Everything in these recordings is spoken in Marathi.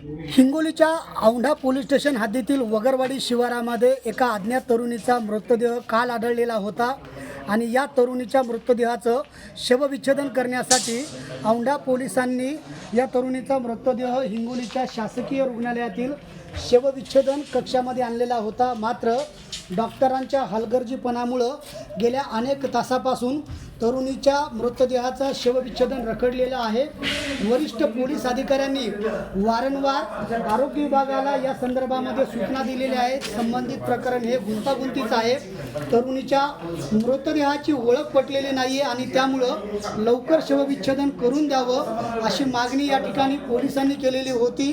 हिंगोलीच्या औंढा पोलीस स्टेशन हद्दीतील वगरवाडी शिवारामध्ये एका अज्ञात तरुणीचा मृतदेह काल आढळलेला होता आणि या तरुणीच्या मृतदेहाचं शवविच्छेदन करण्यासाठी औंढा पोलिसांनी या तरुणीचा मृतदेह हिंगोलीच्या शासकीय रुग्णालयातील शवविच्छेदन कक्षामध्ये आणलेला होता। मात्र डॉक्टरांच्या हलगर्जीपणामुळं गेल्या अनेक तासापासून तरुणीच्या मृतदेहाचा शवविच्छेदन रखडलेला आहे। वरिष्ठ पोलीस अधिकाऱ्यांनी वारंवार आरोग्य विभागाला या संदर्भामध्ये सूचना दिलेल्या आहेत। संबंधित प्रकरण हे गुंतागुंतीचं आहे। तरुणीच्या मृतदेहाची ओळख पटलेली नाही आहे आणि त्यामुळं लवकर शवविच्छेदन करून द्यावं अशी मागणी या ठिकाणी पोलिसांनी केलेली होती।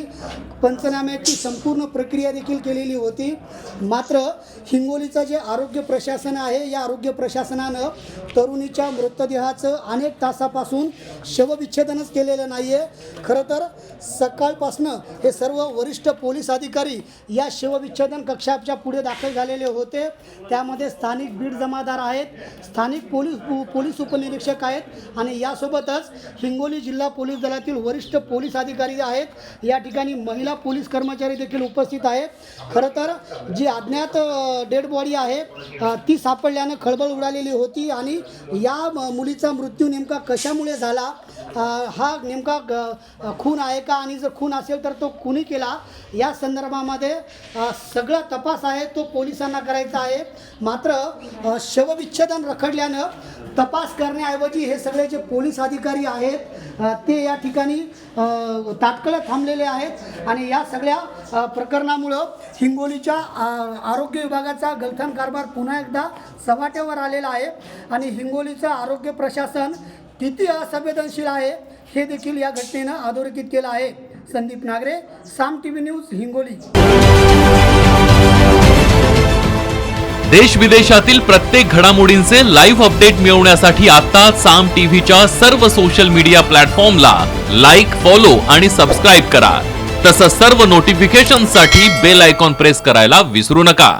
पंचनाम्याची संपूर्ण प्रक्रिया देखील केलेली होती। मात्र हिंगोलीचं जे आरोग्य प्रशासन आहे या आरोग्य प्रशासनानं तरुणीच्या मृतदेहाचं अनेक तासापासून शवविच्छेदनच केलेलं नाही आहे। खरं तर सकाळपासनं हे सर्व वरिष्ठ पोलीस अधिकारी या शवविच्छेदन कक्षाच्या पुढे दाखल झालेले होते। त्यामध्ये स्थानिक बीड जमादार आहेत, स्थानिक पोलीस उपनिरीक्षक आहेत आणि यासोबतच हिंगोली जिल्हा पोलीस दलातील वरिष्ठ पोलीस अधिकारी आहेत। या ठिकाणी महिला पोलीस कर्मचारी देखील उपस्थित आहेत। खरं तर जी अज्ञात डेड बॉडी आहे ती सापडल्यानं खळबळ उडालेली होती आणि या मुलीचा मृत्यू नेमका कशामुळे झाला, हा नेमका खून आहे का आणि जर खून असेल तर तो कुणी केला या संदर्भामध्ये सगळा तपास आहे तो पोलिसांना करायचा आहे। मात्र शवविच्छेदन रखडल्यानं तपास करण्याऐवजी हे सगळे जे पोलीस अधिकारी आहेत ते या ठिकाणी तात्काळ थांबलेले आहेत आणि या सगळ्या प्रकरणामुळं हिंगोलीच्या आरोग्य विभागाचा गलथान कारभार पुन्हा एकदा सपाट्यावर आलेला आहे आणि हिंगोलीचं आरोग्य प्रशासन किती असंवेदनशील आहे हे देखील या घटनेनं अधोरेखित केलं आहे। संदीप नागरे, साम टीव्ही न्यूज, हिंगोली। देश विदेशातील प्रत्येक घडामोडींचे लाईव्ह अपडेट मिळवण्यासाठी आता साम टीव्हीच्या सर्व सोशल मीडिया प्लॅटफॉर्मला लाईक, फॉलो आणि सबस्क्राईब करा। तसंच सर्व नोटिफिकेशनसाठी बेल आयकॉन प्रेस करायला विसरू नका।